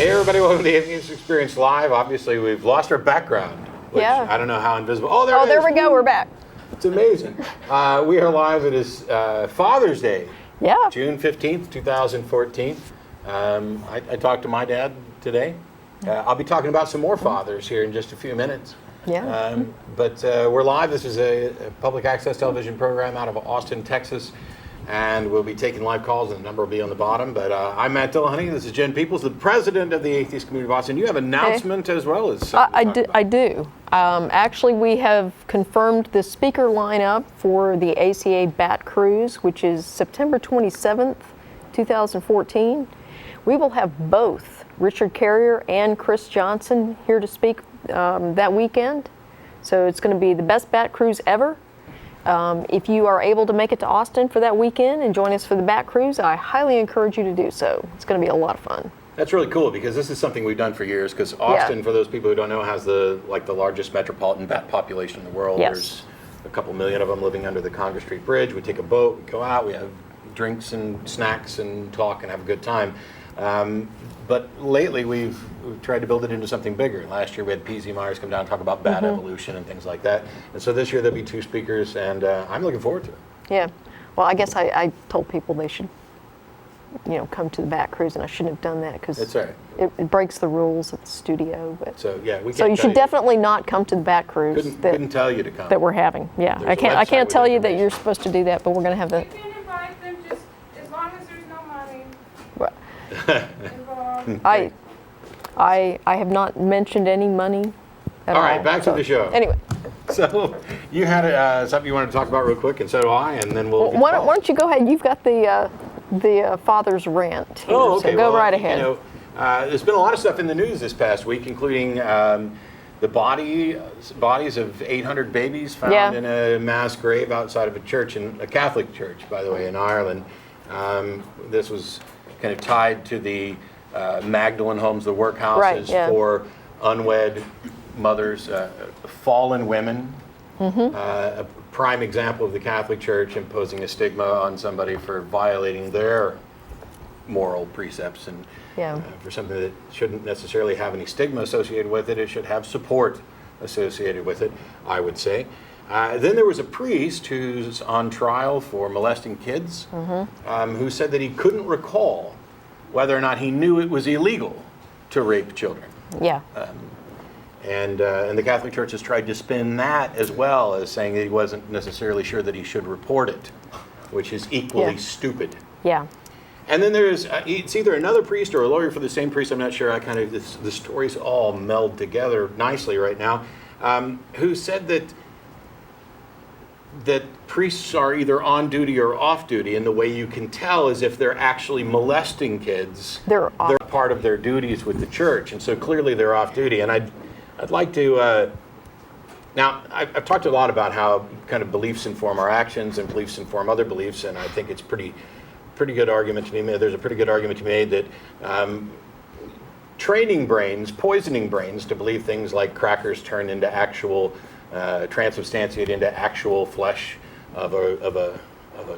Hey everybody, welcome to the Atheist Experience Live. Obviously, we've lost our background, which I don't know how invisible. Oh, there it is. There we go. We're back. It's amazing. We are live. It is Father's Day. Yeah. June 15th, 2014. I talked to my dad today. I'll be talking about some more fathers here in just a few minutes. Yeah. But we're live. This is a public access television program out of Austin, Texas. And we'll be taking live calls, and the number will be on the bottom. But I'm Matt Dillahunty. This is Jen Peeples, the president of the Atheist Community of Austin. You have an announcement as well as I do. Actually, we have confirmed the speaker lineup for the ACA Bat Cruise, which is September 27th, 2014. We will have both Richard Carrier and Chris Johnson here to speak that weekend. So it's going to be the best Bat Cruise ever. If you are able to make it to Austin for that weekend and join us for the Bat Cruise, I highly encourage you to do so. It's going to be a lot of fun. That's really cool because this is something we've done for years. Because Austin, for those people who don't know, has the largest metropolitan bat population in the world. Yes. There's a couple million of them living under the Congress Street Bridge. We take a boat, we go out, we have drinks and snacks and talk and have a good time. But lately we've tried to build it into something bigger. Last year we had P.Z. Myers come down and talk about bat evolution and things like that. And so this year there'll be two speakers, and I'm looking forward to it. Yeah. Well, I guess I told people they should, come to the Bat Cruise, and I shouldn't have done that because it breaks the rules at the studio. But so you should definitely not come to the Bat Cruise. Couldn't tell you to come. That we're having. Yeah. I can't tell you that you're supposed to do that, but we're going to have the. You can invite them just as long as there's no money involved. I have not mentioned any money at all. All right, back to the show. Anyway. So you had something you wanted to talk about real quick, and so do I, and then we'll. Why don't you go ahead? You've got the father's rant here, okay. So go right ahead. There's been a lot of stuff in the news this past week, including the bodies of 800 babies found in a mass grave outside of a church, a Catholic church, by the way, in Ireland. This was kind of tied to the Magdalene homes, the workhouses for unwed mothers, fallen women. A prime example of the Catholic Church imposing a stigma on somebody for violating their moral precepts, and for something that shouldn't necessarily have any stigma associated with it. It should have support associated with it, I would say. Then there was a priest who's on trial for molesting kids, who said that he couldn't recall whether or not he knew it was illegal to rape children. Yeah. And the Catholic Church has tried to spin that as well as saying that he wasn't necessarily sure that he should report it, which is equally stupid. Yeah. And then there's, it's either another priest or a lawyer for the same priest, I'm not sure, the stories all meld together nicely right now, who said that priests are either on duty or off duty, and the way you can tell is if they're actually molesting kids, they're part of their duties with the church, and so clearly they're off duty. And I'd like to, now I've talked a lot about how kind of beliefs inform our actions and beliefs inform other beliefs, and I think it's pretty good argument to be made. There's a pretty good argument to be made that training brains, poisoning brains to believe things like crackers turn into actual, transubstantiate into actual flesh of a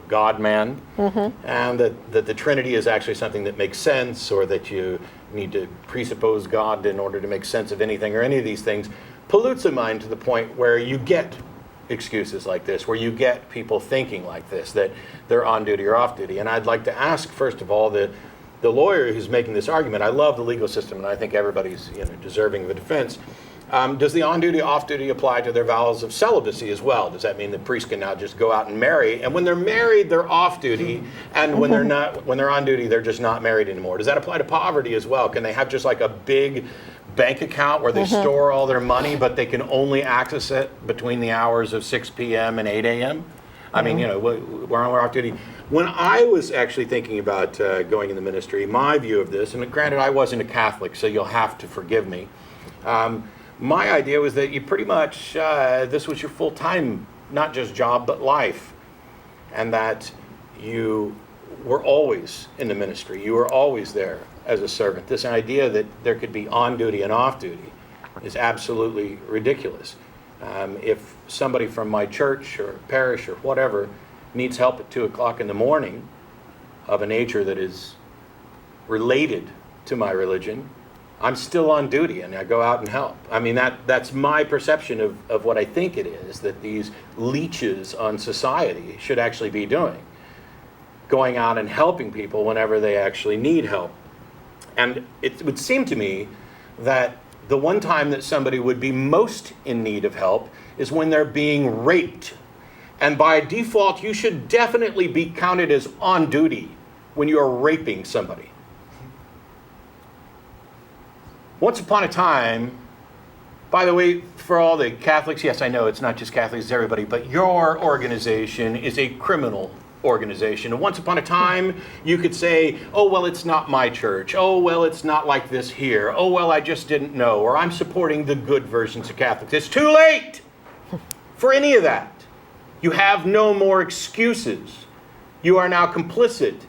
God-man, and that the Trinity is actually something that makes sense, or that you need to presuppose God in order to make sense of anything, or any of these things, pollutes a mind to the point where you get excuses like this, where you get people thinking like this, that they're on duty or off duty. And I'd like to ask, first of all, the lawyer who's making this argument. I love the legal system, and I think everybody's deserving of a defense. Does the on-duty, off-duty apply to their vows of celibacy as well? Does that mean the priest can now just go out and marry, and when they're married, they're off-duty, and when they're on duty, they're just not married anymore? Does that apply to poverty as well? Can they have just like a big bank account where they store all their money, but they can only access it between the hours of 6 p.m. and 8 a.m.? I mean, we're off duty. When I was actually thinking about going in the ministry, my view of this, and granted I wasn't a Catholic, so you'll have to forgive me, my idea was that you pretty much, this was your full-time, not just job, but life. And that you were always in the ministry. You were always there as a servant. This idea that there could be on-duty and off-duty is absolutely ridiculous. If somebody from my church or parish or whatever needs help at 2 o'clock in the morning of a nature that is related to my religion, I'm still on duty and I go out and help. I mean, that's my perception of what I think it is that these leeches on society should actually be doing. Going out and helping people whenever they actually need help. And it would seem to me that the one time that somebody would be most in need of help is when they're being raped. And by default, you should definitely be counted as on duty when you are raping somebody. Once upon a time, by the way, for all the Catholics, yes, I know it's not just Catholics, it's everybody, but your organization is a criminal organization. And once upon a time, you could say, oh, well, it's not my church. Oh, well, it's not like this here. Oh, well, I just didn't know. Or I'm supporting the good versions of Catholics. It's too late for any of that. You have no more excuses. You are now complicit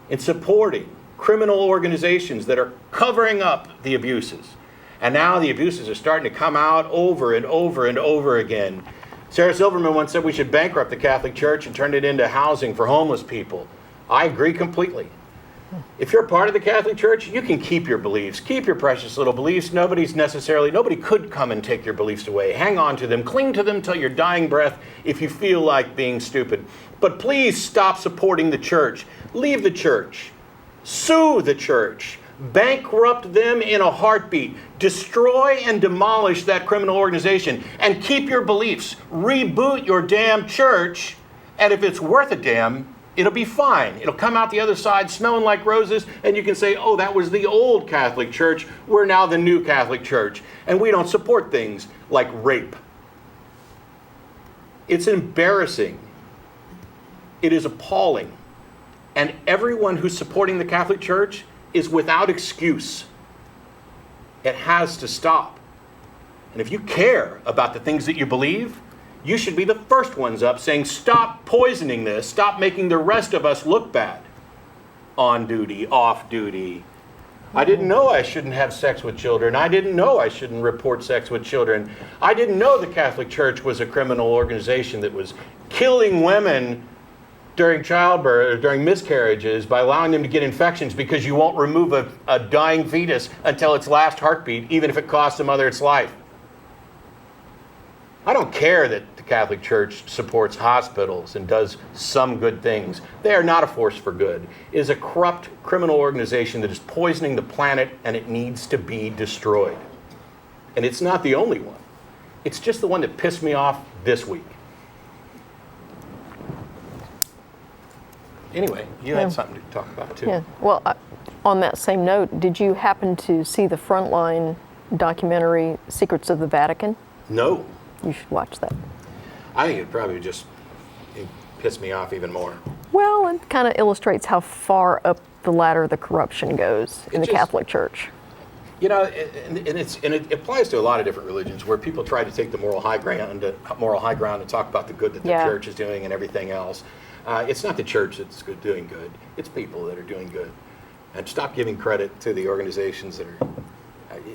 in supporting criminal organizations that are covering up the abuses. And now the abuses are starting to come out over and over and over again. Sarah Silverman once said we should bankrupt the Catholic Church and turn it into housing for homeless people. I agree completely. If you're part of the Catholic Church, you can keep your beliefs. Keep your precious little beliefs. Nobody could come and take your beliefs away. Hang on to them. Cling to them till your dying breath if you feel like being stupid. But please stop supporting the church. Leave the church. Sue the church. Bankrupt them in a heartbeat. Destroy and demolish that criminal organization. And keep your beliefs. Reboot your damn church. And if it's worth a damn, it'll be fine. It'll come out the other side smelling like roses, and you can say, oh, that was the old Catholic Church. We're now the new Catholic Church. And we don't support things like rape. It's embarrassing. It is appalling. And everyone who's supporting the Catholic Church is without excuse. It has to stop. And if you care about the things that you believe, you should be the first ones up saying, stop poisoning this. Stop making the rest of us look bad. On duty, off duty. I didn't know I shouldn't have sex with children. I didn't know I shouldn't report sex with children. I didn't know the Catholic Church was a criminal organization that was killing women during childbirth, or during miscarriages, by allowing them to get infections because you won't remove a dying fetus until its last heartbeat, even if it costs the mother its life. I don't care that the Catholic Church supports hospitals and does some good things. They are not a force for good. It is a corrupt criminal organization that is poisoning the planet, and it needs to be destroyed. And it's not the only one. It's just the one that pissed me off this week. Anyway, you had something to talk about too. Yeah. Well, on that same note, did you happen to see the Frontline documentary, Secrets of the Vatican? No. You should watch that. I think it probably just pissed me off even more. Well, it kind of illustrates how far up the ladder the corruption goes in the Catholic Church. You know, and it applies to a lot of different religions where people try to take the moral high ground and talk about the good that the church is doing and everything else. It's not the church that's doing good. It's people that are doing good. And stop giving credit to the organizations that are,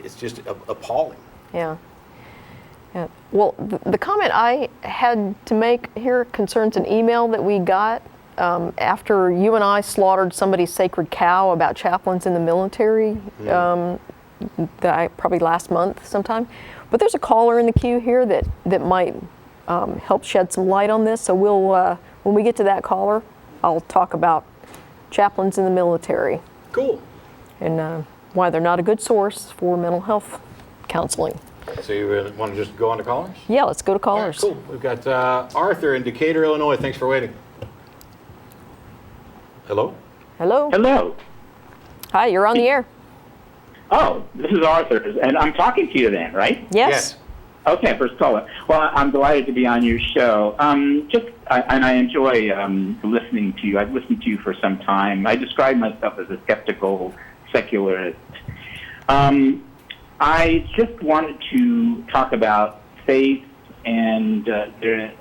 it's just appalling. Yeah. Yeah. Well, the comment I had to make here concerns an email that we got after you and I slaughtered somebody's sacred cow about chaplains in the military, probably last month sometime. But there's a caller in the queue here that might help shed some light on this. So we'll, when we get to that caller, I'll talk about chaplains in the military. Cool. And why they're not a good source for mental health counseling. So you want to just go on to callers? Yeah, let's go to callers. Right, cool. We've got Arthur in Decatur, Illinois. Thanks for waiting. Hello? Hello? Hello. Hi, you're on the air. Oh, this is Arthur, and I'm talking to you then, right? Yes. Okay, first caller. Well, I'm delighted to be on your show. I enjoy listening to you. I've listened to you for some time. I describe myself as a skeptical secularist. I just wanted to talk about faith and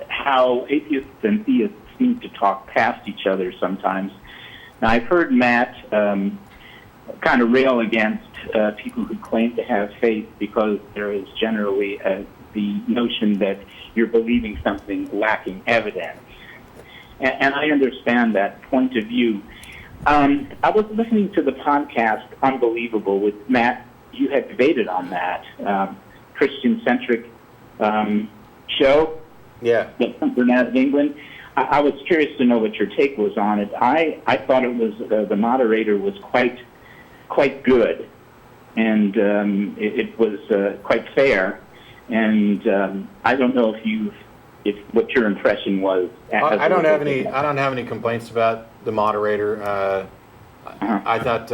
how atheists and theists seem to talk past each other sometimes. Now, I've heard Matt kind of rail against people who claim to have faith because there is generally the notion that you're believing something lacking evidence. And I understand that point of view. I was listening to the podcast Unbelievable with Matt you had debated on that Christian-centric show. Yeah. That went out of England. I was curious to know what your take was on it. I thought it was the moderator was quite good, and it was quite fair. And I don't know if what your impression was. I don't have any complaints about the moderator. I thought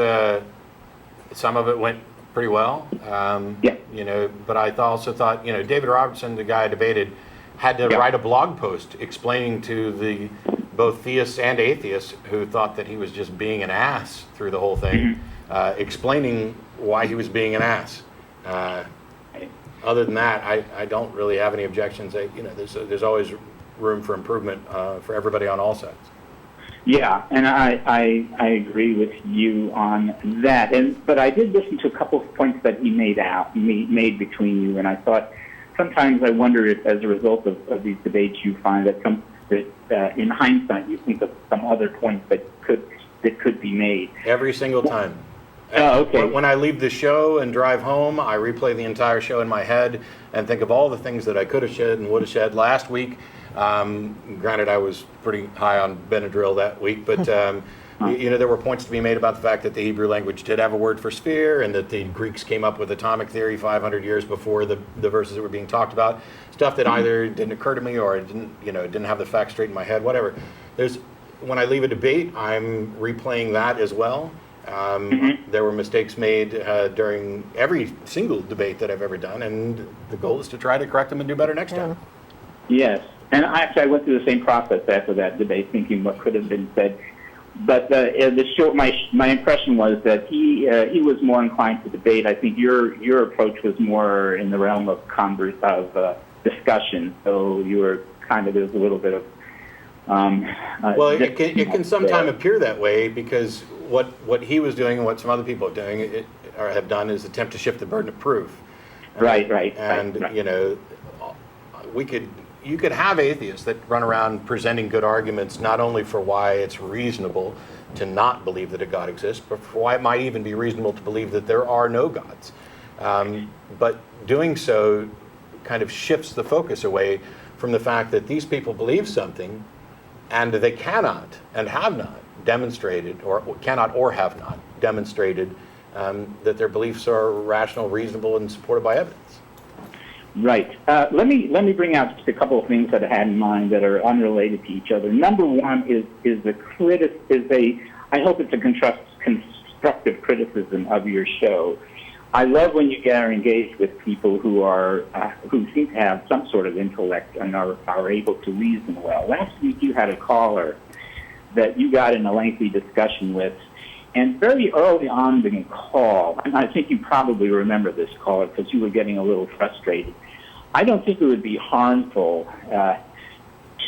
some of it went pretty well. Yeah. But I also thought, David Robertson, the guy I debated, had to write a blog post explaining to both theists and atheists who thought that he was just being an ass through the whole thing, explaining why he was being an ass. Other than that, I don't really have any objections. There's always room for improvement for everybody on all sides. Yeah, and I agree with you on that. But I did listen to a couple of points that he made between you, and I thought sometimes I wonder if, as a result of these debates, you find that in hindsight you think of some other points that could be made. Every single time. Oh, okay. When I leave the show and drive home, I replay the entire show in my head and think of all the things that I could have said and would have said last week. Granted, I was pretty high on Benadryl that week, but there were points to be made about the fact that the Hebrew language did have a word for sphere, and that the Greeks came up with atomic theory 500 years before the verses that were being talked about. Stuff that either didn't occur to me or didn't have the facts straight in my head. Whatever. When I leave a debate, I'm replaying that as well. There were mistakes made during every single debate that I've ever done, and the goal is to try to correct them and do better next time. Yes, and I went through the same process after that debate, thinking what could have been said. But my impression was that he was more inclined to debate. I think your approach was more in the realm of discussion. So you were there's a little bit of. It can sometimes appear that way because what he was doing and what some other people are doing or have done is attempt to shift the burden of proof. Right. You could have atheists that run around presenting good arguments not only for why it's reasonable to not believe that a God exists, but for why it might even be reasonable to believe that there are no gods. But doing so kind of shifts the focus away from the fact that these people believe something and they cannot and have not demonstrated, or cannot or have not demonstrated that their beliefs are rational, reasonable, and supported by evidence. Right. Let me bring out just a couple of things that I had in mind that are unrelated to each other. Number one is I hope it's a constructive criticism of your show. I love when you are engaged with people who seem to have some sort of intellect and are able to reason well. Last week you had a caller that you got in a lengthy discussion with, and very early on in the call, and I think you probably remember this caller because you were getting a little frustrated. I don't think it would be harmful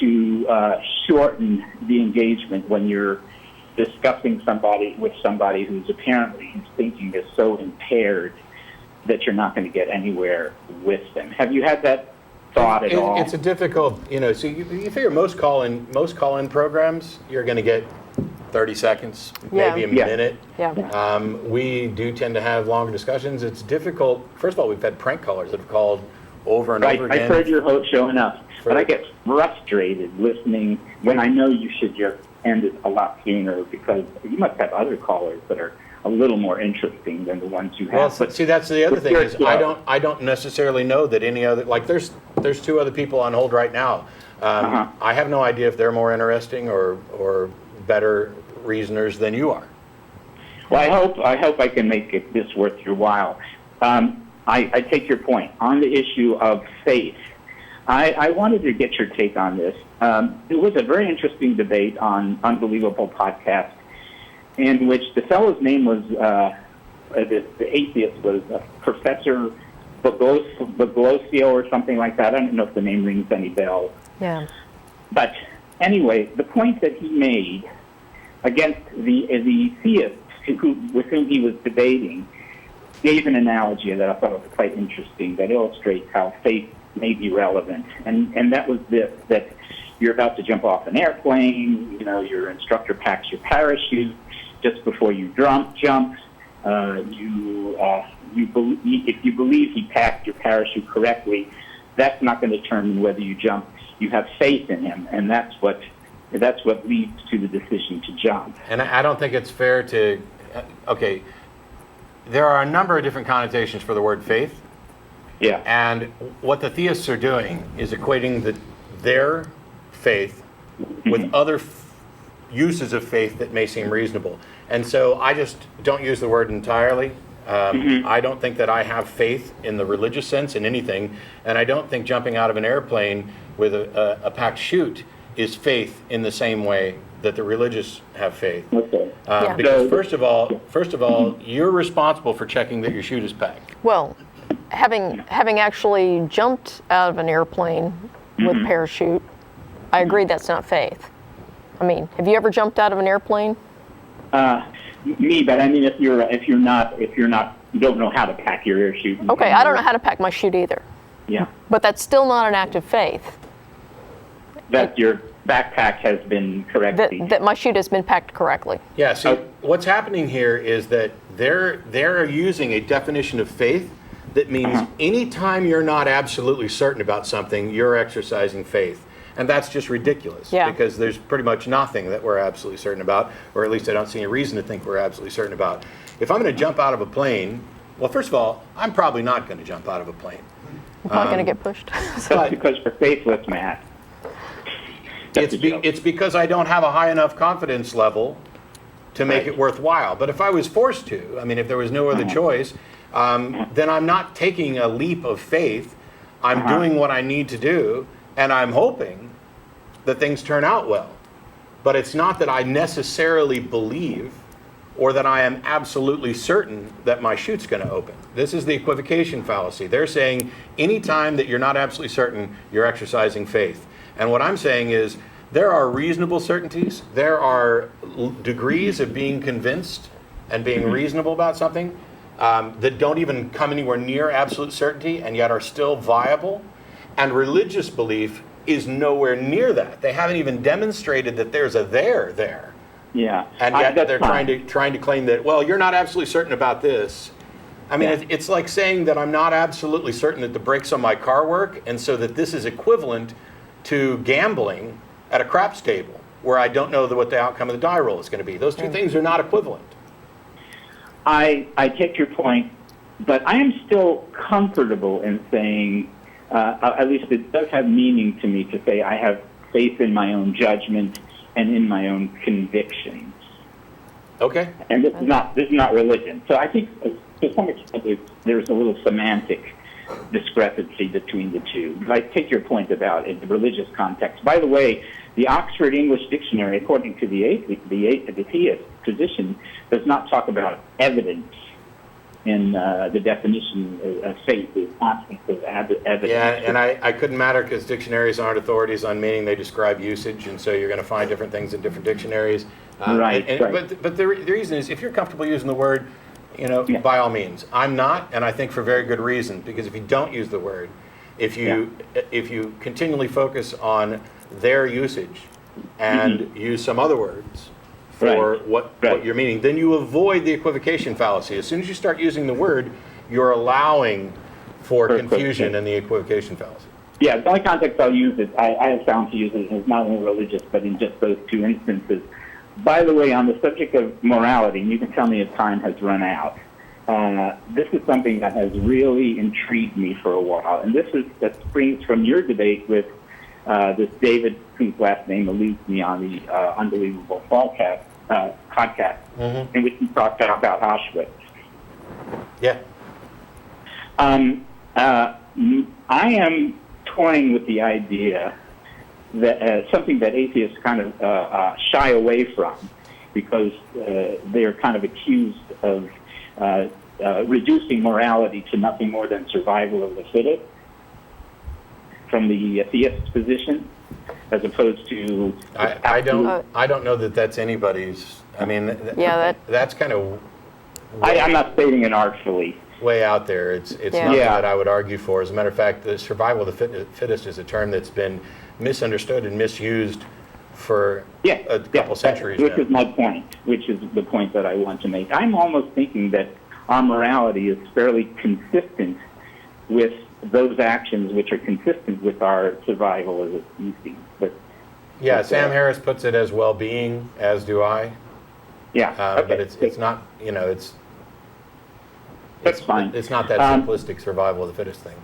to shorten the engagement when you're discussing with somebody whose thinking is so impaired that you're not going to get anywhere with them. Have you had that thought at all? It's a difficult, so you figure most call-in programs, you're going to get 30 seconds, maybe a minute. Yeah. We do tend to have longer discussions. It's difficult. First of all, we've had prank callers that have called over and over again. I've heard your host show enough, but I get frustrated listening when I know you should just end it a lot sooner, because you must have other callers that are a little more interesting than the ones you have. Well, but see, that's the other thing is I don't necessarily know that any other, like there's two other people on hold right now. I have no idea if they're more interesting or better reasoners than you are. Well, I hope I can make this worth your while. I take your point on the issue of faith. I wanted to get your take on this. There was a very interesting debate on Unbelievable Podcast in which the fellow's name was, the atheist was Professor Boglosio or something like that. I don't know if the name rings any bells. Yeah. But anyway, the point that he made against the theists with whom he was debating gave an analogy that I thought was quite interesting that illustrates how faith may be relevant. And that was this, that you're about to jump off an airplane, your instructor packs your parachute just before you jump. You if you believe he packed your parachute correctly, that's not going to determine whether you jump. You have faith in him, and that's what leads to the decision to jump. And I don't think it's fair to, okay, there are a number of different connotations for the word faith. Yeah. And what the theists are doing is equating their faith with other uses of faith that may seem reasonable. And so I just don't use the word entirely. I don't think that I have faith in the religious sense in anything, and I don't think jumping out of an airplane with a packed chute is faith in the same way that the religious have faith. Okay. Because first of all, you're responsible for checking that your chute is packed. Well, having actually jumped out of an airplane with a parachute, I agree that's not faith. I mean, have you ever jumped out of an airplane? Me, but I mean, if you don't know how to pack your air chute. Okay, I don't know how to pack my chute either. Yeah. But that's still not an act of faith. That your backpack has been correctly. That my chute has been packed correctly. Yeah, so what's happening here is that they're using a definition of faith that means anytime you're not absolutely certain about something, you're exercising faith. And that's just ridiculous, because there's pretty much nothing that we're absolutely certain about, or at least I don't see any reason to think we're absolutely certain about. If I'm going to jump out of a plane, well, first of all, I'm probably not going to jump out of a plane. I'm not going to get pushed. That's because you're faithless, Matt. It's because I don't have a high enough confidence level to make it worthwhile. But if I was forced to, I mean, if there was no other choice, then I'm not taking a leap of faith. I'm doing what I need to do, and I'm hoping that things turn out well. But it's not that I necessarily believe or that I am absolutely certain that my chute's going to open. This is the equivocation fallacy. They're saying anytime that you're not absolutely certain, you're exercising faith. And what I'm saying is there are reasonable certainties. There are degrees of being convinced and being reasonable about something that don't even come anywhere near absolute certainty and yet are still viable. And religious belief is nowhere near that. They haven't even demonstrated that there's a there. Yeah. And yet they're trying to claim that, well, you're not absolutely certain about this. I mean, it's like saying that I'm not absolutely certain that the brakes on my car work, and so that this is equivalent to gambling at a craps table, where I don't know what the outcome of the die roll is going to be. Those two things are not equivalent. I take your point, but I am still comfortable in saying, at least it does have meaning to me to say I have faith in my own judgment and in my own convictions. Okay. And this is not religion. So I think to some extent there's a little semantic discrepancy between the two. I take your point about in the religious context. By the way, the Oxford English Dictionary, according to the theist position, does not talk about evidence in the definition of faith is absence of evidence. Yeah, and I couldn't matter because dictionaries aren't authorities on meaning, they describe usage, and so you're going to find different things in different dictionaries. Right. But the reason is, if you're comfortable using the word, by all means. I'm not, and I think for very good reason, because if you don't use the word, if you continually focus on their usage and use some other words for what you're meaning, then you avoid the equivocation fallacy. As soon as you start using the word, you're allowing for confusion and the equivocation fallacy. Yeah, the only context I'll use is, I have found to use it is not only religious, but in just those two instances. By the way, on the subject of morality, and you can tell me if time has run out, this is something that has really intrigued me for a while, and that springs from your debate with this David, whose last name eludes me, on the Unbelievable podcast, in which he talked about Auschwitz. Yeah. I am toying with the idea that something that atheists kind of shy away from, because they are kind of accused of reducing morality to nothing more than survival of the fittest from the theist position, as opposed to I don't know that that's anybody's. I mean, that's kind of. I'm not stating it artfully. Way out there. It's nothing that I would argue for. As a matter of fact, the survival of the fittest is a term that's been misunderstood and misused for a couple centuries which now. is my point, which is the point that I want to make. I'm almost thinking that our morality is fairly consistent with those actions which are consistent with our survival as a species. But yeah, Sam Harris puts it as well-being, as do I. Yeah, okay. But it's not, That's fine. It's not that simplistic survival of the fittest thing.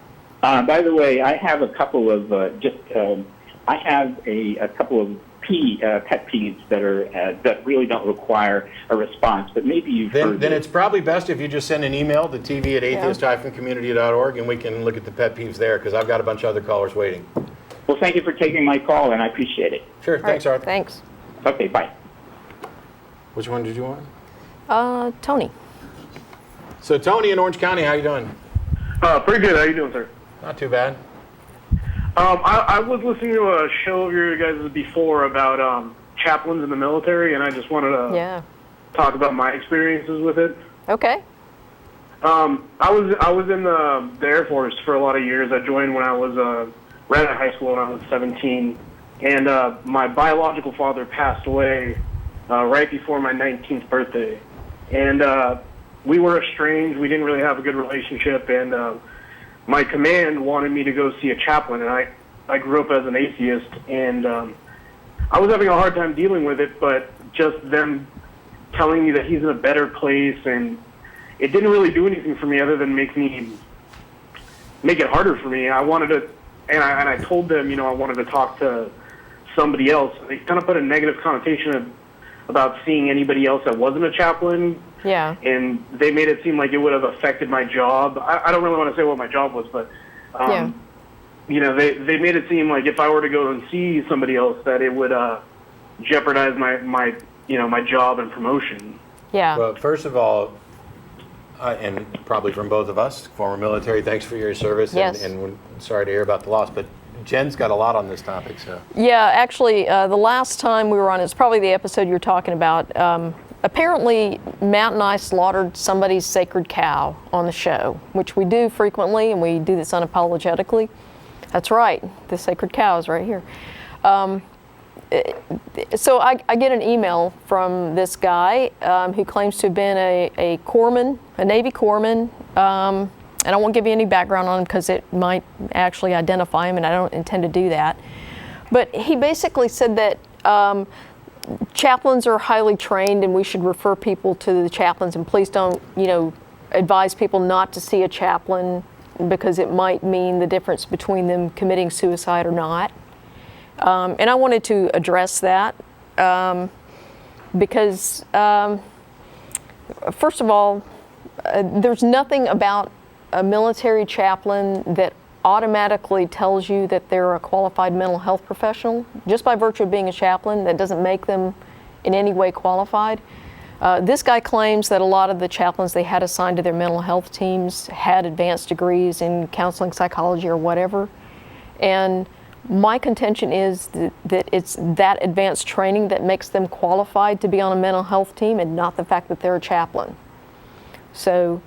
By the way, I have a couple of I have a couple of pet peeves that are that really don't require a response, but maybe you've heard. Then it's probably best if you just send an email to tv@atheist-community.org, and we can look at the pet peeves there, because I've got a bunch of other callers waiting. Well, thank you for taking my call, and I appreciate it. Sure, thanks, Arthur. Thanks. Okay, bye. Which one did you want? Tony. So Tony in Orange County, how you doing? Pretty good. How you doing, sir? Not too bad. I was listening to a show of your guys' before about chaplains in the military, and I just wanted to talk about my experiences with it. Okay. I was in the Air Force for a lot of years. I joined when I was right out of high school when I was 17, and my biological father passed away right before my 19th birthday, and we were estranged. We didn't really have a good relationship, and my command wanted me to go see a chaplain, and I grew up as an atheist, and I was having a hard time dealing with it, but just them telling me that he's in a better place, and it didn't really do anything for me other than make it harder for me. I wanted to, and I told them, I wanted to talk to somebody else. They kind of put a negative connotation about seeing anybody else that wasn't a chaplain. Yeah. And they made it seem like it would have affected my job. I don't really want to say what my job was, but they made it seem like if I were to go and see somebody else, that it would jeopardize my job and promotion. Yeah. Well, first of all, and probably from both of us, former military, thanks for your service. Yes. And we're sorry to hear about the loss, but Jen's got a lot on this topic, so. Yeah, actually, the last time we were on, it's probably the episode you're talking about. Apparently, Matt and I slaughtered somebody's sacred cow on the show, which we do frequently, and we do this unapologetically. That's right, the sacred cow is right here. So I get an email from this guy who claims to have been a corpsman, a Navy corpsman. And I won't give you any background on him because it might actually identify him, and I don't intend to do that. But he basically said that chaplains are highly trained, and we should refer people to the chaplains, and please don't, advise people not to see a chaplain because it might mean the difference between them committing suicide or not. And I wanted to address that because, first of all, there's nothing about a military chaplain that automatically tells you that they're a qualified mental health professional. Just by virtue of being a chaplain, that doesn't make them in any way qualified. This guy claims that a lot of the chaplains they had assigned to their mental health teams had advanced degrees in counseling, psychology, or whatever. And my contention is that it's that advanced training that makes them qualified to be on a mental health team, and not the fact that they're a chaplain. So,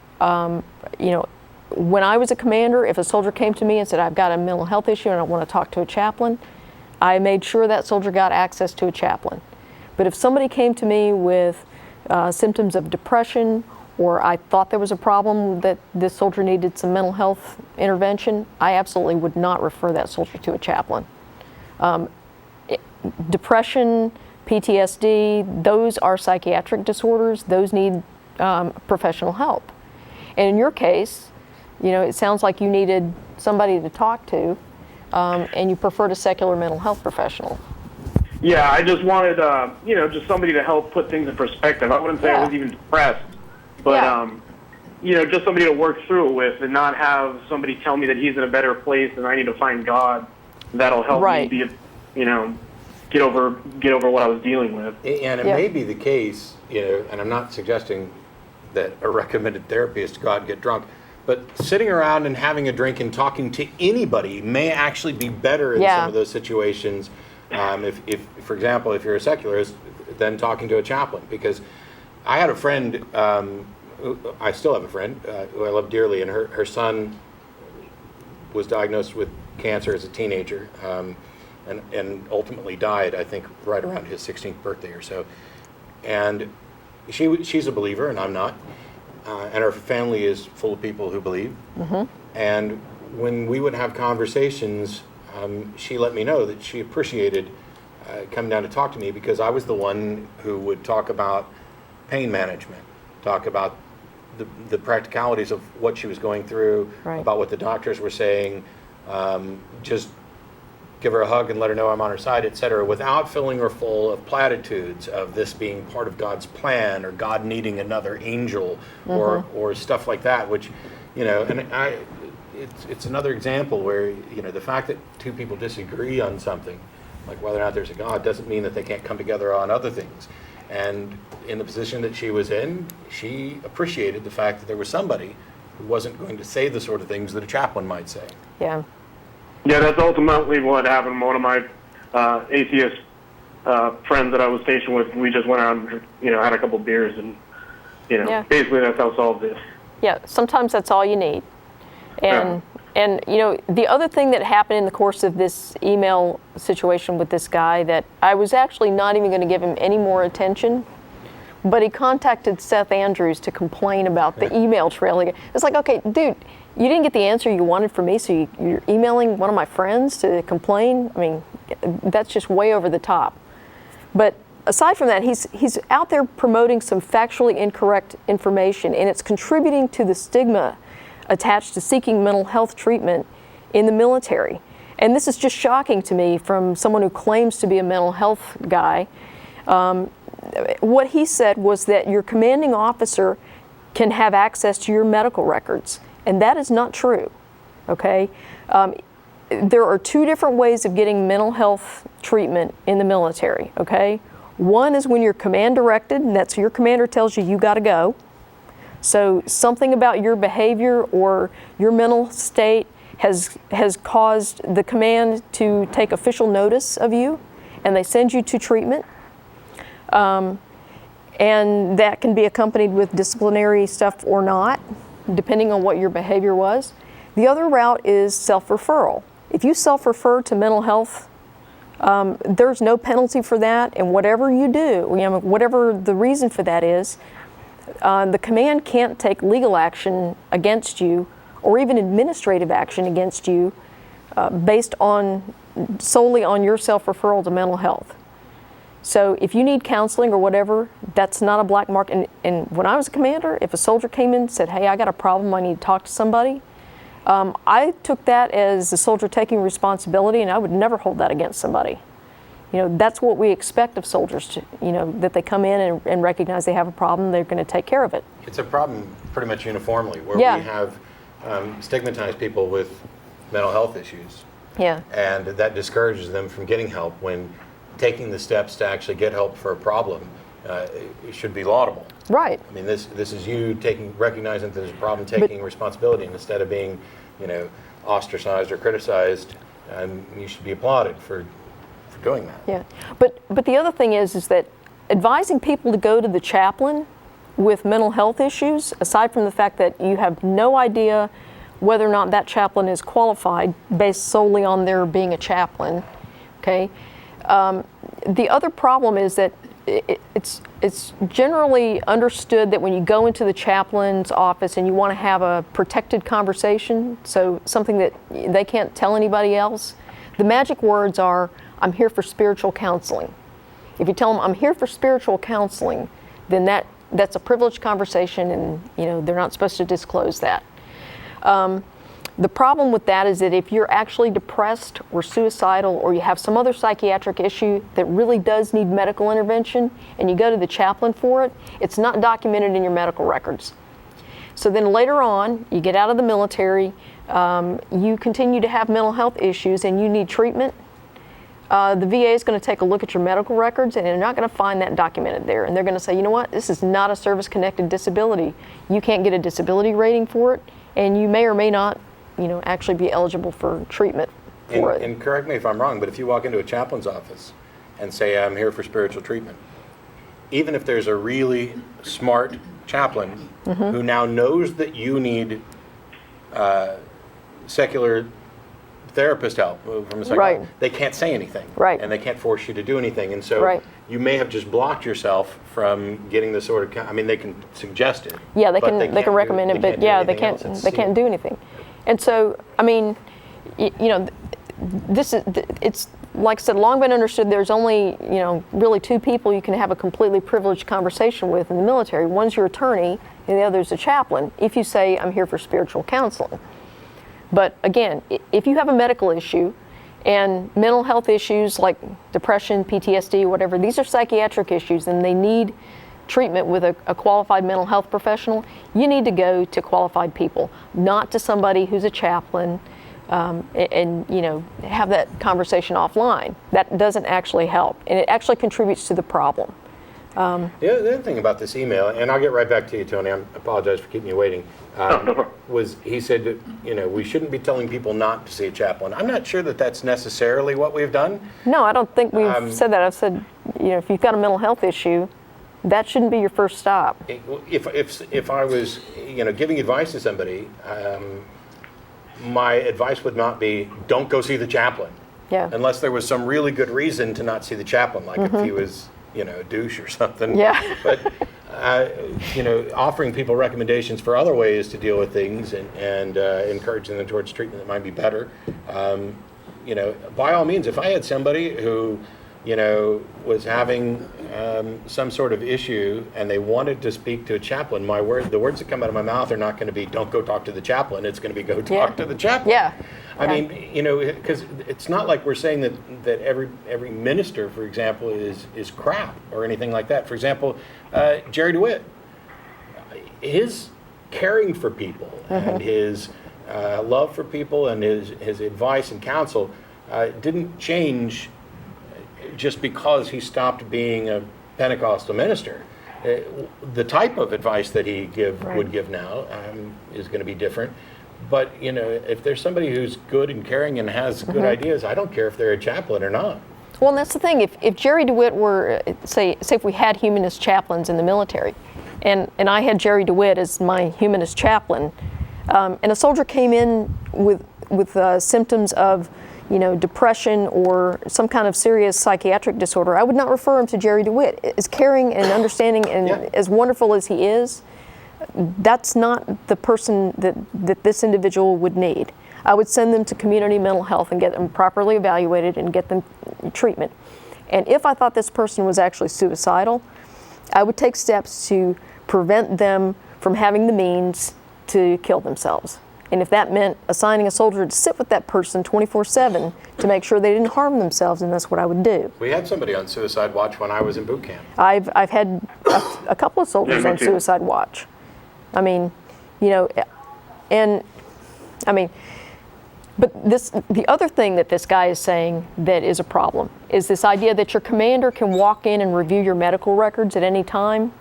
when I was a commander, if a soldier came to me and said, I've got a mental health issue and I want to talk to a chaplain, I made sure that soldier got access to a chaplain. But if somebody came to me with symptoms of depression, or I thought there was a problem that this soldier needed some mental health intervention, I absolutely would not refer that soldier to a chaplain. Depression, PTSD, those are psychiatric disorders. Those need professional help. And in your case, it sounds like you needed somebody to talk to, and you preferred a secular mental health professional. Yeah, I just wanted, just somebody to help put things in perspective. I wouldn't say I was even depressed, but, just somebody to work through it with, and not have somebody tell me that he's in a better place and I need to find God that'll help me be, get over what I was dealing with. And it may be the case, and I'm not suggesting that a recommended therapy is to go out and get drunk, but sitting around and having a drink and talking to anybody may actually be better in some of those situations. If, for example, if you're a secularist, than talking to a chaplain. Because I had a friend, I still have a friend who I love dearly, and her son was diagnosed with cancer as a teenager, and ultimately died, I think, right around his 16th birthday or so. And she's a believer, and I'm not. and her family is full of people who believe. And when we would have conversations, she let me know that she appreciated coming down to talk to me, because I was the one who would talk about pain management, talk about the practicalities of what she was going through, Right. about what the doctors were saying, just give her a hug and let her know I'm on her side, etc., without filling her full of platitudes of this being part of God's plan or God needing another angel or stuff like that, which, and it's another example where, the fact that two people disagree on something, like whether or not there's a God, doesn't mean that they can't come together on other things. And in the position that she was in, she appreciated the fact that there was somebody who wasn't going to say the sort of things that a chaplain might say. Yeah. Yeah, that's ultimately what happened. One of my atheist friends that I was stationed with, we just went out and, had a couple beers, and, Yeah. basically that's how solved it. Yeah, sometimes that's all you need. And the other thing that happened in the course of this email situation with this guy, that I was actually not even going to give him any more attention, but he contacted Seth Andrews to complain about the email trail. It's like, okay, dude, you didn't get the answer you wanted from me, so you're emailing one of my friends to complain? I mean, that's just way over the top. But aside from that, he's out there promoting some factually incorrect information, and it's contributing to the stigma attached to seeking mental health treatment in the military. And this is just shocking to me from someone who claims to be a mental health guy. What he said was that your commanding officer can have access to your medical records, and that is not true, okay? There are two different ways of getting mental health treatment in the military, okay? One is when you're command directed, and that's your commander tells you got to go. So something about your behavior or your mental state has caused the command to take official notice of you, and they send you to treatment. And that can be accompanied with disciplinary stuff or not, depending on what your behavior was. The other route is self-referral. If you self-refer to mental health, there's no penalty for that, and whatever you do, whatever the reason for that is, the command can't take legal action against you or even administrative action against you based solely on your self-referral to mental health. So if you need counseling or whatever, that's not a black mark. And when I was a commander, if a soldier came in and said, hey, I got a problem, I need to talk to somebody, I took that as the soldier taking responsibility, and I would never hold that against somebody. That's what we expect of soldiers, that they come in and recognize they have a problem, they're going to take care of it. It's a problem pretty much uniformly, where Yeah. we have stigmatized people with mental health issues. Yeah. And that discourages them from getting help, when taking the steps to actually get help for a problem it should be laudable. Right. I mean, this is you recognizing that there's a problem, taking responsibility, and instead of being, ostracized or criticized, you should be applauded for doing that. Yeah. But the other thing is that advising people to go to the chaplain with mental health issues, aside from the fact that you have no idea whether or not that chaplain is qualified based solely on their being a chaplain, okay? The other problem is that it's generally understood that when you go into the chaplain's office and you want to have a protected conversation, so something that they can't tell anybody else, the magic words are, I'm here for spiritual counseling. If you tell them, I'm here for spiritual counseling, then that's a privileged conversation, and they're not supposed to disclose that. The problem with that is that if you're actually depressed or suicidal, or you have some other psychiatric issue that really does need medical intervention, and you go to the chaplain for it, it's not documented in your medical records. So then later on, you get out of the military, you continue to have mental health issues and you need treatment. The VA is going to take a look at your medical records, and they're not going to find that documented there. And they're going to say, you know what, this is not a service-connected disability. You can't get a disability rating for it, and you may or may not actually be eligible for treatment for it. And correct me if I'm wrong, but if you walk into a chaplain's office and say, I'm here for spiritual treatment, even if there's a really smart chaplain who now knows that you need secular therapist help, from a psychologist, Right. they can't say anything. Right. And they can't force you to do anything. And so Right. you may have just blocked yourself from getting the sort of, I mean, they can suggest it. Yeah, they but can can't recommend do- it, but do yeah, they anything else. can't It's, they can't do anything. And so, I mean, you know, this is it's like I said, long been understood. There's only really two people you can have a completely privileged conversation with in the military. One's your attorney, and the other's a chaplain. If you say I'm here for spiritual counseling, but again, if you have a medical issue and mental health issues like depression, PTSD, whatever, these are psychiatric issues, and they need treatment with a qualified mental health professional. You need to go to qualified people, not to somebody who's a chaplain. And have that conversation offline. That doesn't actually help, and it actually contributes to the problem. The other thing about this email, and I'll get right back to you, Tony, I apologize for keeping you waiting, was he said that, we shouldn't be telling people not to see a chaplain. I'm not sure that that's necessarily what we've done. No, I don't think we've said that. I've said, if you've got a mental health issue, that shouldn't be your first stop. If I was, giving advice to somebody, my advice would not be, don't go see the chaplain. Yeah. Unless there was some really good reason to not see the chaplain, like if he was, a douche or something. Yeah. But, offering people recommendations for other ways to deal with things and encouraging them towards treatment that might be better. By all means, if I had somebody who, was having some sort of issue and they wanted to speak to a chaplain, the words that come out of my mouth are not going to be, don't go talk to the chaplain. It's going to be, go talk to the chaplain. Yeah. I mean, because it's not like we're saying that every minister, for example, is crap or anything like that. For example, Jerry DeWitt, his caring for people and his love for people and his advice and counsel didn't change just because he stopped being a Pentecostal minister. The type of advice that he would give now is going to be different. But, if there's somebody who's good and caring and has good ideas, I don't care if they're a chaplain or not. Well, and that's the thing. If Jerry DeWitt were, say if we had humanist chaplains in the military, and I had Jerry DeWitt as my humanist chaplain, and a soldier came in with symptoms of depression or some kind of serious psychiatric disorder, I would not refer him to Jerry DeWitt. As caring and understanding and as wonderful as he is, that's not the person that this individual would need. I would send them to community mental health and get them properly evaluated and get them treatment. And if I thought this person was actually suicidal, I would take steps to prevent them from having the means to kill themselves. And if that meant assigning a soldier to sit with that person 24/7 to make sure they didn't harm themselves, then that's what I would do. We had somebody on suicide watch when I was in boot camp. I've had a couple of soldiers on suicide watch. I mean, but the other thing that this guy is saying that is a problem is this idea that your commander can walk in and review your medical records at any time.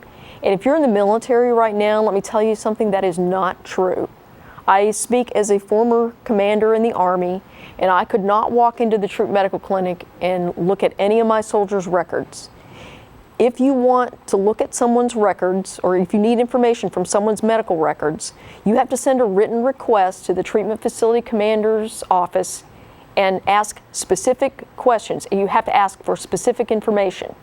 And if you're in the military right now, let me tell you something that is not true. I speak as a former commander in the Army, and I could not walk into the troop medical clinic and look at any of my soldiers' records. If you want to look at someone's records, or if you need information from someone's medical records, you have to send a written request to the treatment facility commander's office and ask specific questions. And you have to ask for specific information.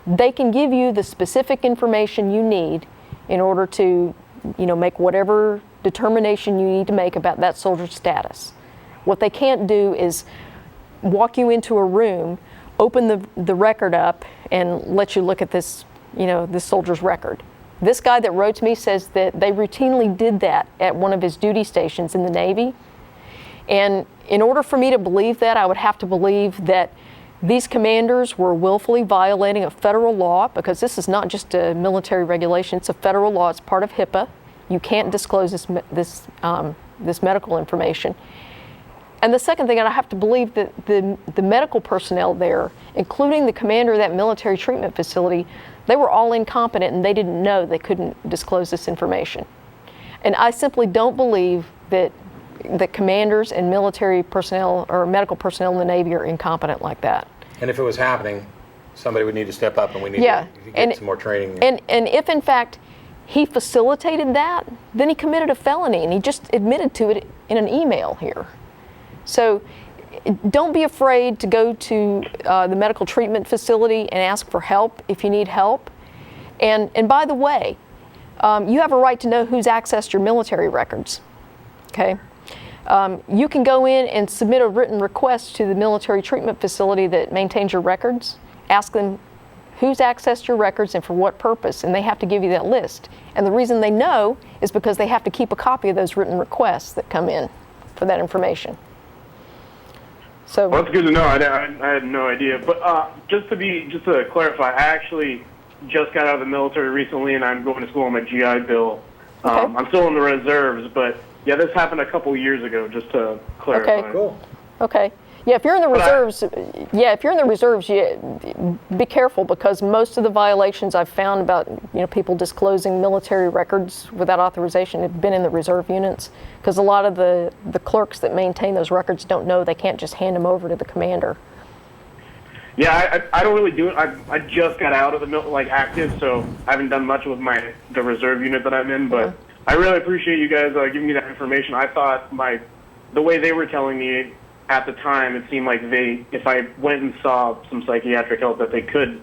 They can give you the specific information you need in order to, make whatever determination you need to make about that soldier's status. What they can't do is walk you into a room, open the record up, and let you look at this, this soldier's record. This guy that wrote to me says that they routinely did that at one of his duty stations in the Navy. And in order for me to believe that, I would have to believe that these commanders were willfully violating a federal law, because this is not just a military regulation, it's a federal law, it's part of HIPAA. You can't disclose this medical information. And the second thing, I have to believe that the medical personnel there, including the commander of that military treatment facility, they were all incompetent and they didn't know they couldn't disclose this information. And I simply don't believe that commanders and military personnel or medical personnel in the Navy are incompetent like that. And if it was happening, somebody would need to step up and we need to get some more training. And if in fact he facilitated that, then he committed a felony, and he just admitted to it in an email here. So don't be afraid to go to the medical treatment facility and ask for help if you need help. And by the way, you have a right to know who's accessed your military records, okay? You can go in and submit a written request to the military treatment facility that maintains your records. Ask them who's accessed your records and for what purpose, and they have to give you that list. And the reason they know is because they have to keep a copy of those written requests that come in for that information. So well, that's good to know. I had no idea. But just to clarify, I actually just got out of the military recently, and I'm going to school on my GI Bill. Okay. I'm still in the reserves, but yeah, this happened a couple years ago. Just to clarify. Okay. Cool. Okay. Yeah, if you're in the reserves, be careful, because most of the violations I've found about people disclosing military records without authorization have been in the reserve units, because a lot of the clerks that maintain those records don't know they can't just hand them over to the commander. Yeah, I don't really do it. I just got out of the active, so I haven't done much with the reserve unit that I'm in. But I really appreciate you guys giving me that information. I thought the way they were telling me at the time, it seemed like if I went and saw some psychiatric help, that they could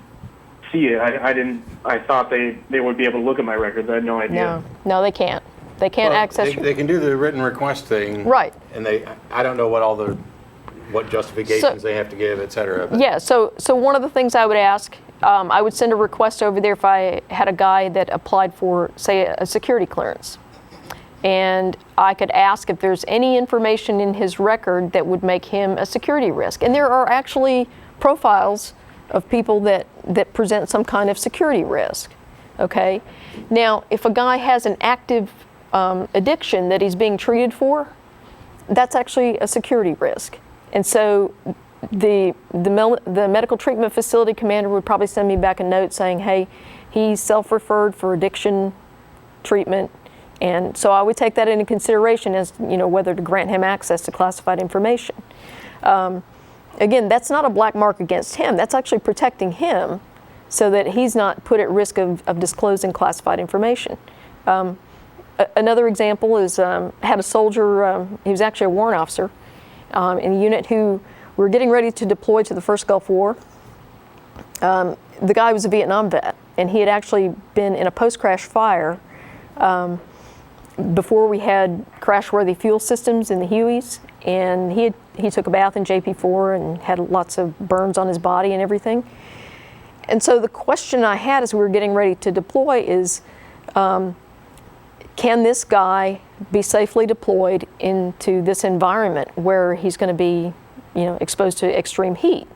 see it. I thought they would be able to look at my records. I had no idea. No, they can't. They can't access. They can do the written request thing, right? And I don't know what justifications they have to give, et cetera. But. Yeah. So one of the things I would ask, I would send a request over there if I had a guy that applied for, say, a security clearance. And I could ask if there's any information in his record that would make him a security risk. And there are actually profiles of people that present some kind of security risk, okay? Now, if a guy has an active addiction that he's being treated for, that's actually a security risk. And so the medical treatment facility commander would probably send me back a note saying, hey, he's self-referred for addiction treatment. And so I would take that into consideration as whether to grant him access to classified information. Again, that's not a black mark against him. That's actually protecting him so that he's not put at risk of disclosing classified information. Another example is had a soldier, he was actually a warrant officer in a unit who were getting ready to deploy to the first Gulf War. The guy was a Vietnam vet, and he had actually been in a post-crash fire before we had crash-worthy fuel systems in the Hueys, and he took a bath in JP4 and had lots of burns on his body and everything. And so the question I had as we were getting ready to deploy is, can this guy be safely deployed into this environment where he's going to be, exposed to extreme heat?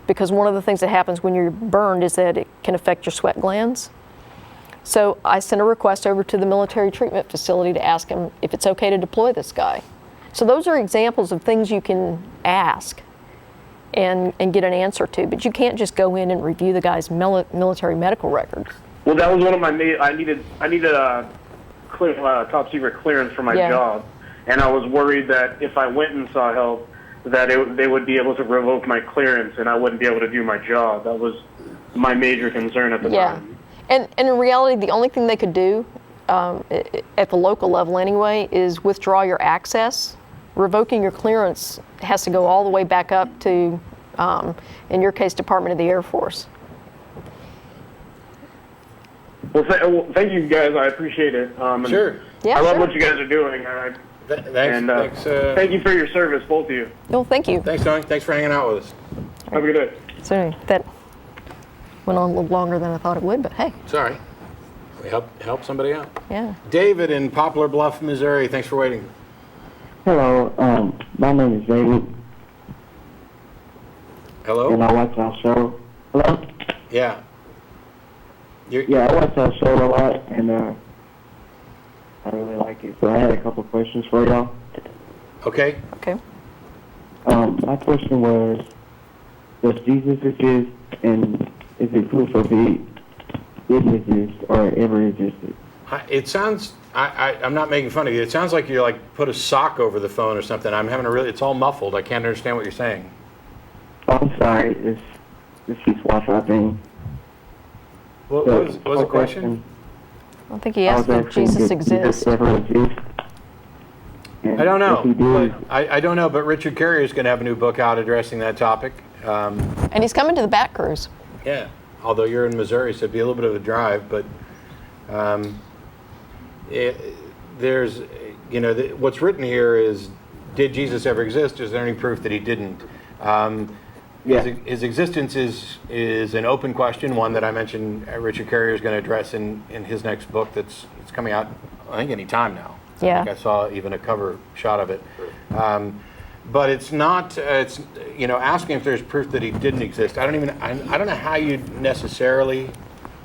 Because one of the things that happens when you're burned is that it can affect your sweat glands. So I sent a request over to the military treatment facility to ask him if it's okay to deploy this guy. So those are examples of things you can ask and get an answer to, but you can't just go in and review the guy's military medical records. Well, that was one of my I needed a top secret clearance for my job, and I was worried that if I went and saw help, that they would be able to revoke my clearance and I wouldn't be able to do my job. That was my major concern at the time. And in reality, the only thing they could do, at the local level anyway, is withdraw your access. Revoking your clearance has to go all the way back up to, in your case, Department of the Air Force. Well, thank you guys. I appreciate it. Sure. I love what you guys are doing. Thanks. Thank you for your service, both of you. No, thank you. Thanks, Tony. Thanks for hanging out with us. Have a good day. So that went on a little longer than I thought it would, but hey. Sorry. We help somebody out. Yeah. David in Poplar Bluff, Missouri. Thanks for waiting. Hello. My name is David. Hello? And I watch our show. Hello? Yeah. I watch our show a lot, and I really like it. So I had a couple questions for y'all. Okay. My question was, does Jesus exist, and is it proof of it exist or ever existed? It sounds, I'm not making fun of you. It sounds like you're put a sock over the phone or something. I'm having it's all muffled. I can't understand what you're saying. Oh, I'm sorry. This keeps Wi-Fi thing. What was the question? I think he asked if Jesus exists. Ever exist? And I don't know. if he did, I don't know, but Richard Carrier is going to have a new book out addressing that topic. And he's coming to the Bat Cruise. Yeah, although you're in Missouri, so it'd be a little bit of a drive, but there's, what's written here is, did Jesus ever exist? Is there any proof that he didn't? His existence is an open question, one that I mentioned Richard Carrier is going to address in his next book that's coming out, I think, any time now. Yeah. I think I saw even a cover shot of it. But it's not, asking if there's proof that he didn't exist. I don't know how you'd necessarily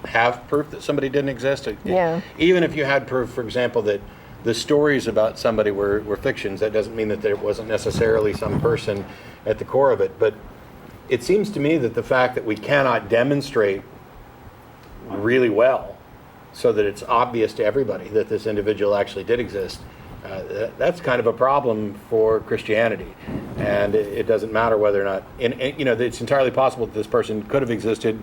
have proof that somebody didn't exist. Yeah. Even if you had proof, for example, that the stories about somebody were fictions, that doesn't mean that there wasn't necessarily some person at the core of it. But it seems to me that the fact that we cannot demonstrate really well so that it's obvious to everybody that this individual actually did exist, that's kind of a problem for Christianity. And it doesn't matter whether or not, it's entirely possible that this person could have existed,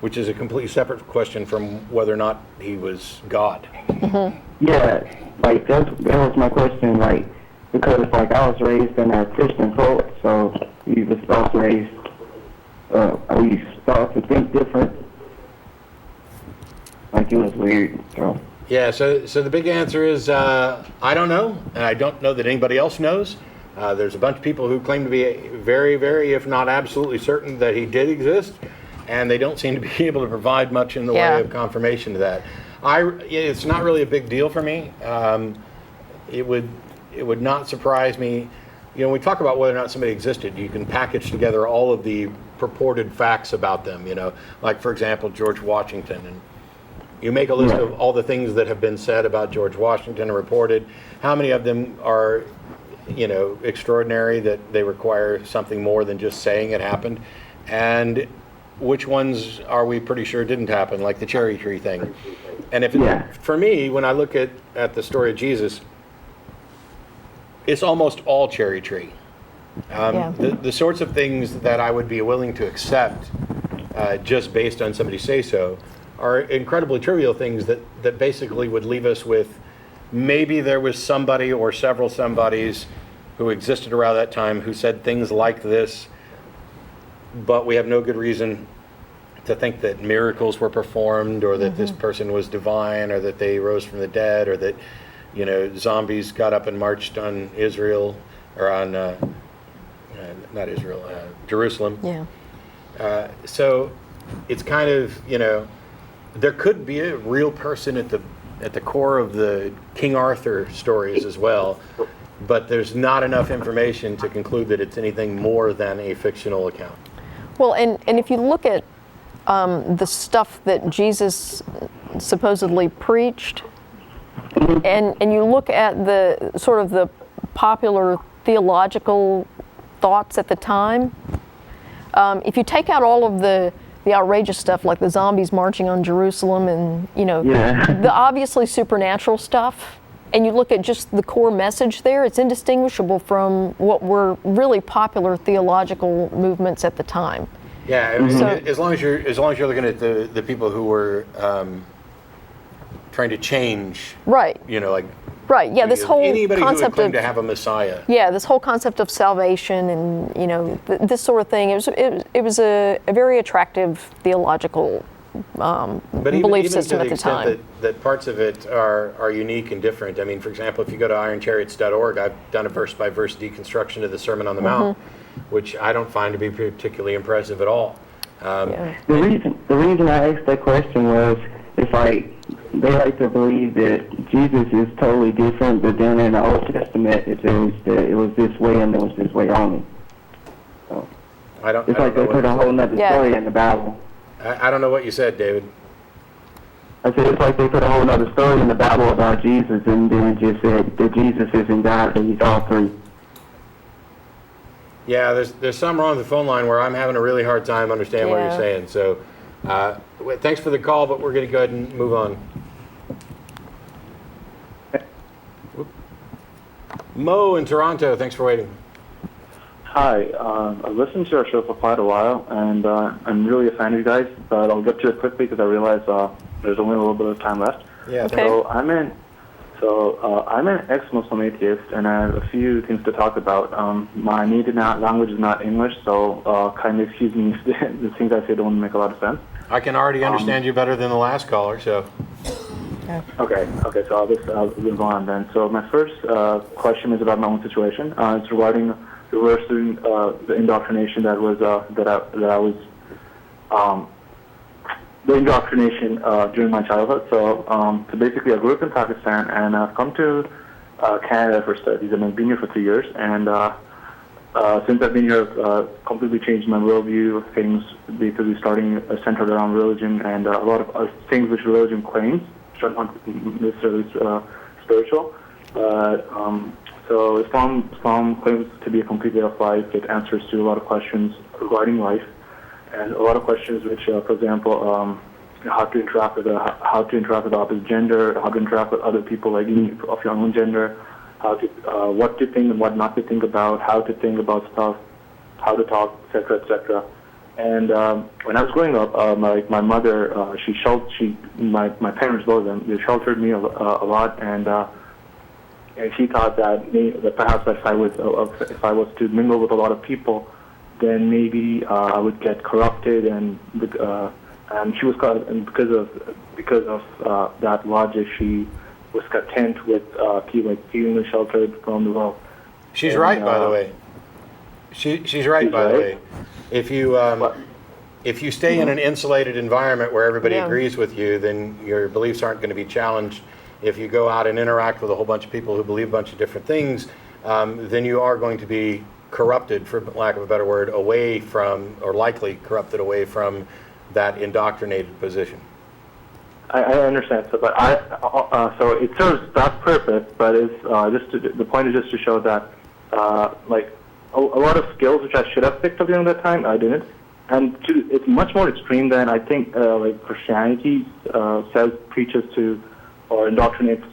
which is a completely separate question from whether or not he was God. Mm-hmm. yeah, like that was my question, like, because like I was raised in a Christian cult, so we was both raised, we started to think different. Like, it was weird, so. Yeah, so the big answer is I don't know, and I don't know that anybody else knows. There's a bunch of people who claim to be very, very, if not absolutely certain that he did exist, and they don't seem to be able to provide much in the way of confirmation to that. It's not really a big deal for me. It would not surprise me. When we talk about whether or not somebody existed, you can package together all of the purported facts about them. Like, for example, George Washington, and you make a list of all the things that have been said about George Washington and reported. How many of them are, extraordinary, that they require something more than just saying it happened? And which ones are we pretty sure didn't happen, like the cherry tree thing? And for me, when I look at the story of Jesus, it's almost all cherry tree. The sorts of things that I would be willing to accept just based on somebody say so are incredibly trivial things that basically would leave us with, maybe there was somebody or several somebodies who existed around that time who said things like this, but we have no good reason to think that miracles were performed, or that this person was divine, or that they rose from the dead, or that zombies got up and marched on Israel, or on not Israel, Jerusalem. Yeah. So it's kind of, there could be a real person at the core of the King Arthur stories as well, but there's not enough information to conclude that it's anything more than a fictional account. Well, and if you look at the stuff that Jesus supposedly preached, and you look at the sort of the popular theological thoughts at the time, if you take out all of the outrageous stuff like the zombies marching on Jerusalem and the obviously supernatural stuff, and you look at just the core message there, it's indistinguishable from what were really popular theological movements at the time. Yeah, as long as you're looking at the people who were trying to change, right? Right. Yeah. This whole anybody concept who would claim of to have a Messiah. Yeah. This whole concept of salvation and this sort of thing. It was a very attractive theological belief system at the time. That parts of it are unique and different. I mean, for example, if you go to ironchariots.org, I've done a verse-by-verse deconstruction of the Sermon on the Mount, which I don't find to be particularly impressive at all. The reason I asked that question was, they like to believe that Jesus is totally different, but then in the Old Testament it was this way and there was this way only. So it's like they put a whole nother story in the Bible. I don't know what you said, David. I said it's like they put a whole other story in the Bible about Jesus, and then just said that Jesus isn't God, but he's all three. Yeah, there's something wrong with the phone line where I'm having a really hard time understanding what you're saying. So thanks for the call, but we're going to go ahead and move on. Mo in Toronto, thanks for waiting. Hi, I've listened to your show for quite a while, and I'm really a fan of you guys, but I'll get to it quickly because I realize there's only a little bit of time left. Yeah. Okay. So So I'm an ex-Muslim atheist, and I have a few things to talk about. My native language is not English, so kindly excuse me if the things I say don't make a lot of sense. I can already understand you better than the last caller, so. Okay, so I'll move on then. So my first question is about my own situation. It's regarding reversing the indoctrination that was the indoctrination during my childhood. So basically, I grew up in Pakistan, and I've come to Canada for studies, and I've been here for 3 years. And since I've been here, I've completely changed my worldview of things, basically starting centered around religion and a lot of things which religion claims, which are not necessarily spiritual. So Islam claims to be a complete way of life. It answers to a lot of questions regarding life, and a lot of questions which, for example, how to interact with the opposite gender, how to interact with other people like you of your own gender, how to what to think and what not to think about, how to think about stuff, how to talk, etc., etc. And when I was growing up, my mother, my parents, both of them, they sheltered me a lot, and she thought that perhaps if I was to mingle with a lot of people, then maybe I would get corrupted, and she was because of that logic, she was content with feeling sheltered from the world. She's right, by the way. She's right, by the way. If you stay in an insulated environment where everybody agrees with you, then your beliefs aren't going to be challenged. If you go out and interact with a whole bunch of people who believe a bunch of different things, then you are going to be corrupted, for lack of a better word, away from, or likely corrupted away from that indoctrinated position. I understand. So, but so it serves that purpose. But it's the point is just to show that, a lot of skills which I should have picked up during that time, I didn't. And it's much more extreme than I think Christianity preaches to or indoctrinates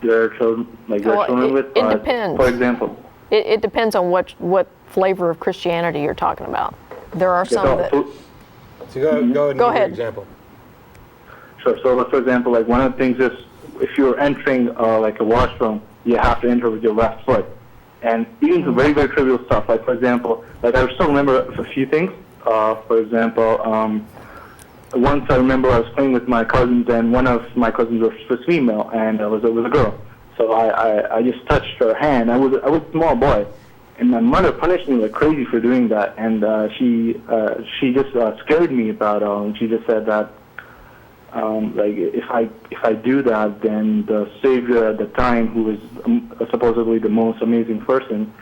their children, children with. It depends. For example, it depends on what flavor of Christianity you're talking about. There are some that. So go ahead and give ahead. an example. Sure. So, for example, one of the things is if you're entering a washroom, you have to enter with your left foot, and even the very, very trivial stuff. For example, I still remember a few things. For example, once I remember I was playing with my cousins, and one of my cousins was female, and it was a girl. So I just touched her hand. I was a small boy, and my mother punished me like crazy for doing that. And she just scared me about it. And she just said that if I do that, then the savior at the time, who is supposedly the most amazing person,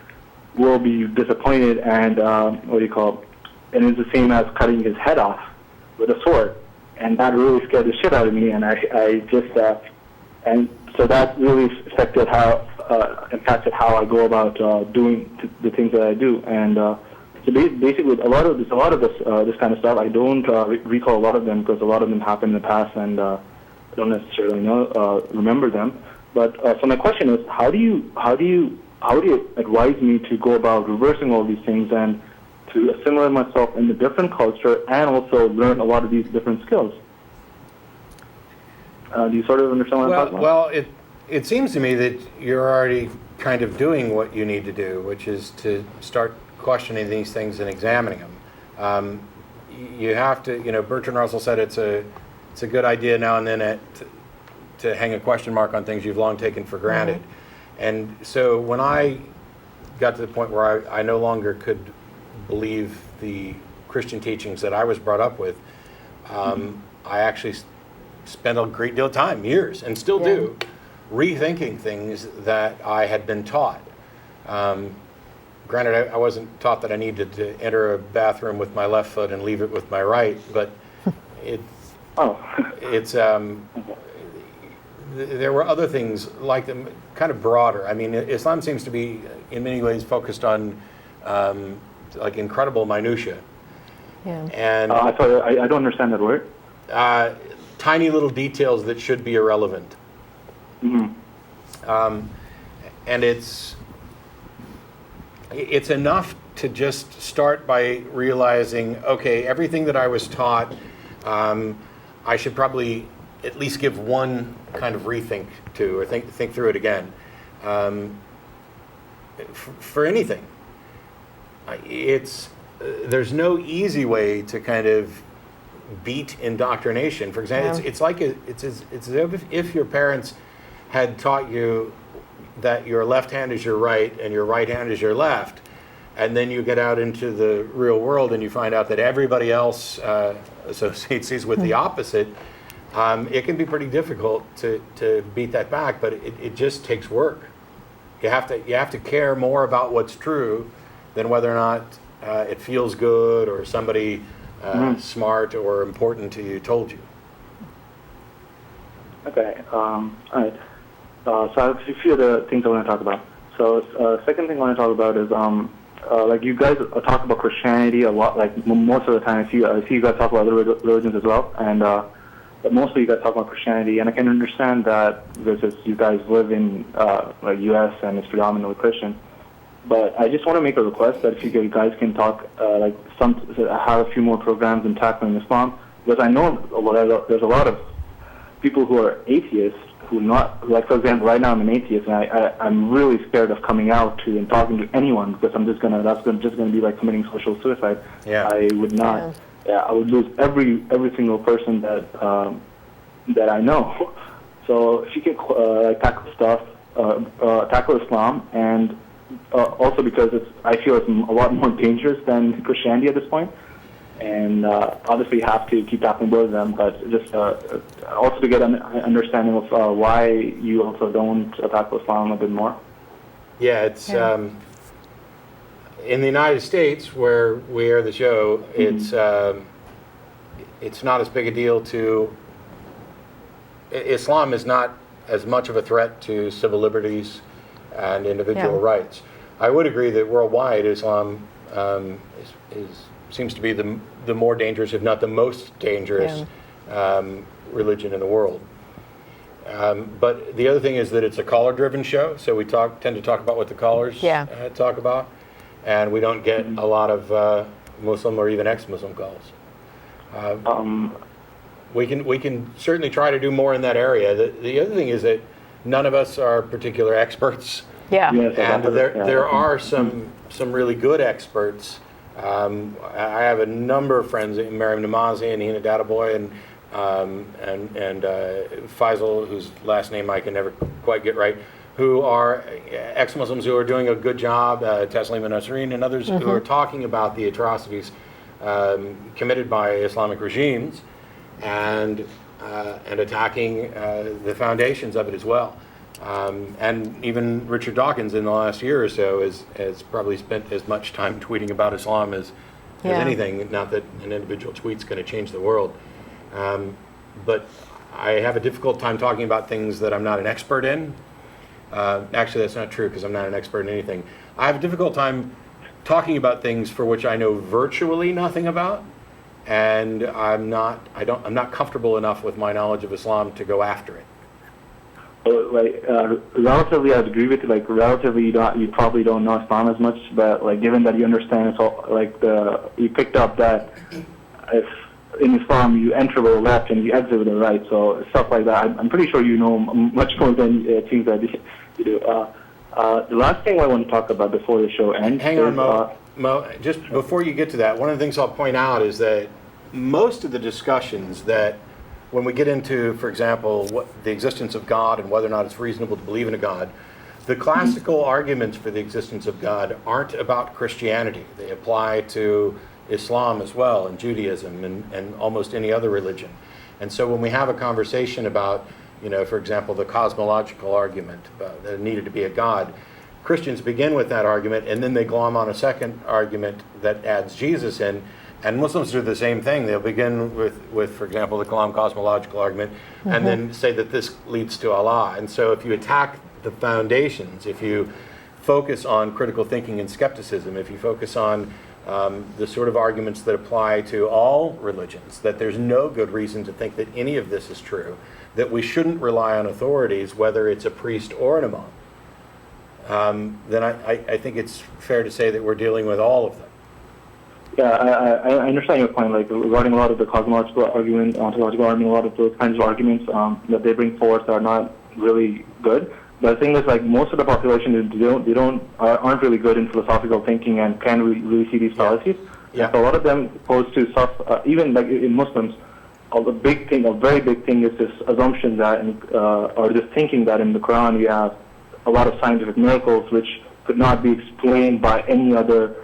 will be disappointed, and and it's the same as cutting his head off with a sword, and that really scared the shit out of me, and I just and so that really impacted how I go about doing the things that I do, and so basically a lot of this kind of stuff I don't recall a lot of them because a lot of them happened in the past, and I don't necessarily remember them. But so my question is, how do you advise me to go about reversing all these things and to assimilate myself in a different culture and also learn a lot of these different skills? Do you sort of understand what I'm talking about? Well, it seems to me that you're already kind of doing what you need to do, which is to start questioning these things and examining them. You have to, Bertrand Russell said it's a good idea now and then to hang a question mark on things you've long taken for granted. Mm-hmm. And so when I got to the point where I no longer could believe the Christian teachings that I was brought up with, I actually spent a great deal of time, years, and still do, rethinking things that I had been taught. Granted, I wasn't taught that I needed to enter a bathroom with my left foot and leave it with my right, but there were other things like them, kind of broader. I mean, Islam seems to be, in many ways, focused on incredible minutia. Yeah. And I don't understand that word. Tiny little details that should be irrelevant. Mm-hmm. And it's enough to just start by realizing, okay, everything that I was taught, I should probably at least give one kind of rethink to, or think through it again. For anything, there's no easy way to kind of beat indoctrination. For example, it's as if your parents had taught you that your left hand is your right and your right hand is your left, and then you get out into the real world and you find out that everybody else associates with the opposite. It can be pretty difficult to beat that back, but it just takes work. You have to care more about what's true than whether or not it feels good or somebody smart or important to you told you. Okay. All right. So I have a few other things I want to talk about. So second thing I want to talk about is like you guys talk about Christianity a lot. Like most of the time, I see you guys talk about other religions as well, and but mostly you guys talk about Christianity. And I can understand that because you guys live in like U.S. and it's predominantly Christian. But I just want to make a request that if you guys can talk have a few more programs in tackling Islam, because I know there's a lot of people who are atheists who not, like for example, right now I'm an atheist and I'm really scared of coming out to and talking to anyone because I'm just gonna be like committing social suicide. Yeah. I would not. Yeah, I would lose every single person that I know. So if you can tackle Islam, and also because I feel it's a lot more dangerous than Christianity at this point. And obviously you have to keep tackling both of them, but just also to get an understanding of why you also don't tackle Islam a bit more. Yeah, it's in the United States where we air the show. It's not as big a deal to. Islam is not as much of a threat to civil liberties and individual rights. I would agree that worldwide Islam seems to be the more dangerous, if not the most dangerous, religion in the world. But the other thing is that it's a caller-driven show, so we tend to talk about what the callers talk about, and we don't get a lot of Muslim or even ex-Muslim calls. We can certainly try to do more in that area. The other thing is that none of us are particular experts. Yeah. Yes, And there are some really good experts. I have a number of friends, Mariam Namazi and Hina Databoy and Faisal, whose last name I can never quite get right, who are ex-Muslims who are doing a good job, Taslima Nasreen and others who are talking about the atrocities committed by Islamic regimes and attacking the foundations of it as well. And even Richard Dawkins in the last year or so has probably spent as much time tweeting about Islam as anything. Not that an individual tweet's going to change the world. But I have a difficult time talking about things that I'm not an expert in. Actually, that's not true because I'm not an expert in anything. I have a difficult time talking about things for which I know virtually nothing about. And I'm not comfortable enough with my knowledge of Islam to go after it. Relatively, I'd agree with you. Like, relatively, you probably don't know Islam as much, but like, given that you understand it's all, like you picked up that if in Islam you enter with the left and you exit with the right, so stuff like that. I'm pretty sure you know much more than it seems that you do. The last thing I want to talk about before the show ends. Hang on, Mo. Just before you get to that, one of the things I'll point out is that most of the discussions that when we get into, for example, the existence of God and whether or not it's reasonable to believe in a God, the classical arguments for the existence of God aren't about Christianity. They apply to Islam as well, and Judaism, and almost any other religion. And so when we have a conversation about, for example, the cosmological argument, that there needed to be a God, Christians begin with that argument, and then they glom on a second argument that adds Jesus in. And Muslims do the same thing. They'll begin with for example, the Kalam cosmological argument, and then say that this leads to Allah. And so if you attack the foundations, if you focus on critical thinking and skepticism, if you focus on the sort of arguments that apply to all religions, that there's no good reason to think that any of this is true, that we shouldn't rely on authorities, whether it's a priest or an imam, then I think it's fair to say that we're dealing with all of them. Yeah, I understand your point, like regarding a lot of the cosmological argument, ontological argument, a lot of those kinds of arguments that they bring forth are not really good. But the thing is, like most of the population, aren't really good in philosophical thinking and can't really see these fallacies. Yeah. So a lot of them pose to even like in Muslims, a very big thing is this assumption that, or this thinking that in the Quran we have a lot of scientific miracles which could not be explained by any other,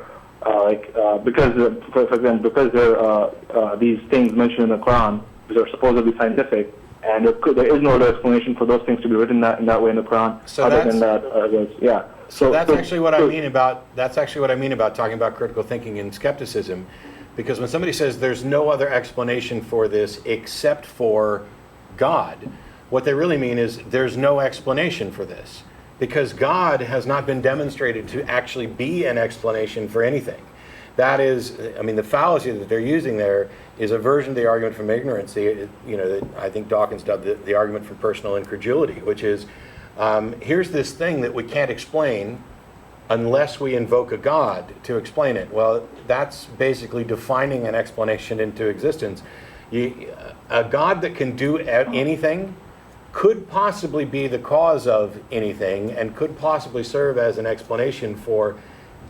because, for example, because there are these things mentioned in the Quran which are supposedly scientific, and there is no other explanation for those things to be written in that way in the Quran. So other than that, yeah. So that's actually what I mean about talking about critical thinking and skepticism, because when somebody says there's no other explanation for this except for God, what they really mean is there's no explanation for this, because God has not been demonstrated to actually be an explanation for anything. That is, I mean, the fallacy that they're using there is a version of the argument from ignorance. I think Dawkins dubbed the argument from personal incredulity, which is, here's this thing that we can't explain unless we invoke a God to explain it. Well, that's basically defining an explanation into existence. A God that can do anything could possibly be the cause of anything and could possibly serve as an explanation for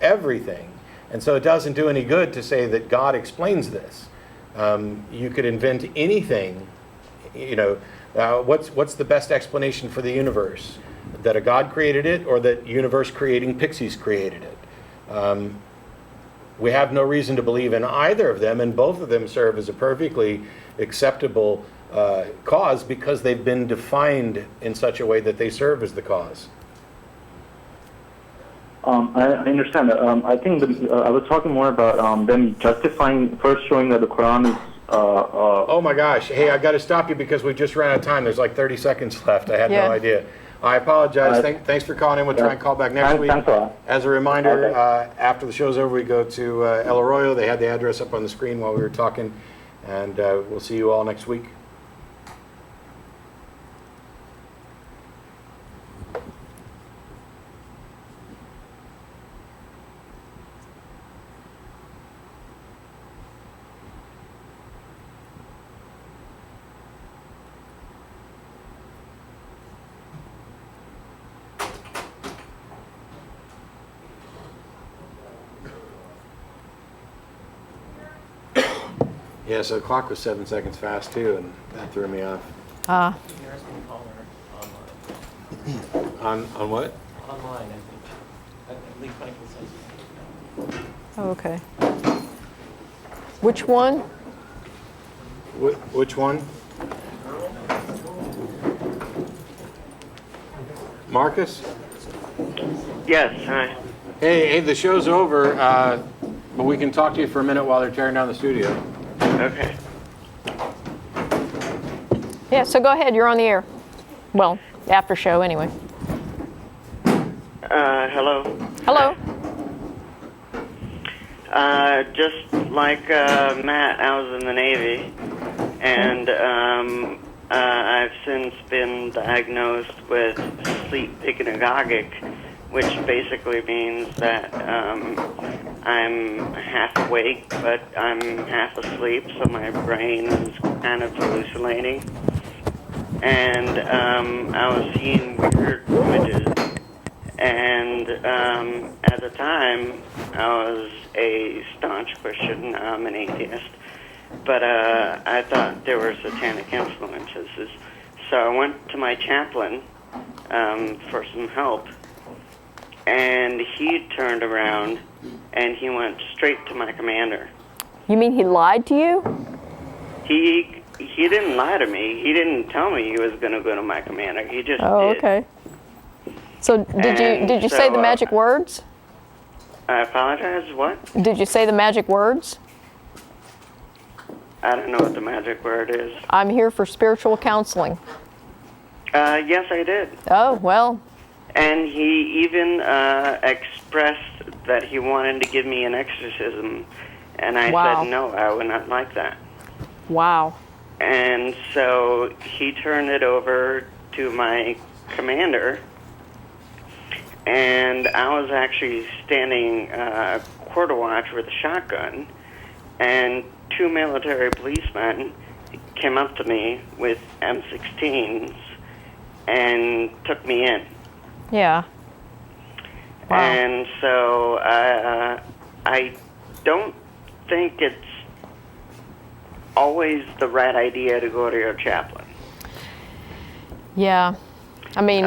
everything. And so it doesn't do any good to say that God explains this. You could invent anything. What's the best explanation for the universe? That a God created it, or that universe-creating pixies created it? We have no reason to believe in either of them, and both of them serve as a perfectly acceptable cause because they've been defined in such a way that they serve as the cause. I understand that. I think I was talking more about them justifying, first showing that the Quran is... oh my gosh. Hey, I got to stop you because we just ran out of time. There's like 30 seconds left. I had no idea. I apologize. Thanks for calling in. We'll try and call back next week. Thanks a lot. As a reminder, after the show's over, we go to El Arroyo. They had the address up on the screen while we were talking. And we'll see you all next week. Yeah, so the clock was 7 seconds fast too, and that threw me off. On what? Online, I think. At least Michael says. Oh, okay. Which one? Which one? Marcus? Yes, hi. Hey, the show's over, but we can talk to you for a minute while they're tearing down the studio. Okay. Yeah, so go ahead. You're on the air. Well, after show anyway. Hello. Hello. Just like Matt, I was in the Navy, and I've since been diagnosed with sleep hypnagogic, which basically means that I'm half awake, but I'm half asleep, so my brain is kind of hallucinating. And I was seeing weird images. And at the time, I was a staunch Christian. Now I'm an atheist. But I thought there were satanic influences. So I went to my chaplain for some help. And he turned around and he went straight to my commander. You mean he lied to you? He didn't lie to me. He didn't tell me he was going to go to my commander. He just did. Okay. So did you say the magic words? I apologize. What? Did you say the magic words? I don't know what the magic word is. I'm here for spiritual counseling. Yes, I did. Oh, well. And he even expressed that he wanted to give me an exorcism. And I said, no, I would not like that. Wow. And so he turned it over to my commander. And I was actually standing quarter watch with a shotgun. and 2 military policemen came up to me with M16s and took me in. Yeah. Wow. And so I don't think it's always the right idea to go to your chaplain. Yeah. I mean,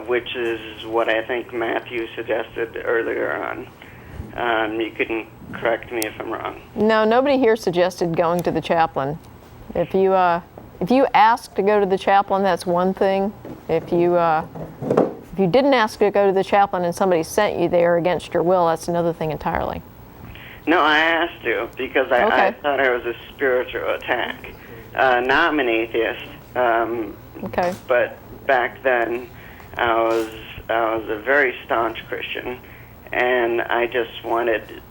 which is what I think Matthew suggested earlier on. You can correct me if I'm wrong. no, nobody here suggested going to the chaplain. If you ask to go to the chaplain, that's one thing. If you didn't ask to go to the chaplain and somebody sent you there against your will, that's another thing entirely. No, I asked to because I thought it was a spiritual attack. Now I'm an atheist. Okay. But back then, I was a very staunch Christian, and I just wanted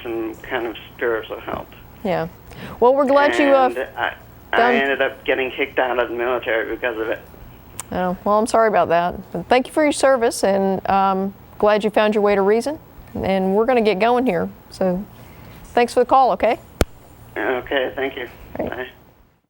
some kind of spiritual help. Yeah. Well, we're glad I ended up getting kicked out of the military because of it. Oh, well, I'm sorry about that. But thank you for your service, and glad you found your way to reason. And we're going to get going here. So thanks for the call, okay? Okay, thank you. Right. Bye.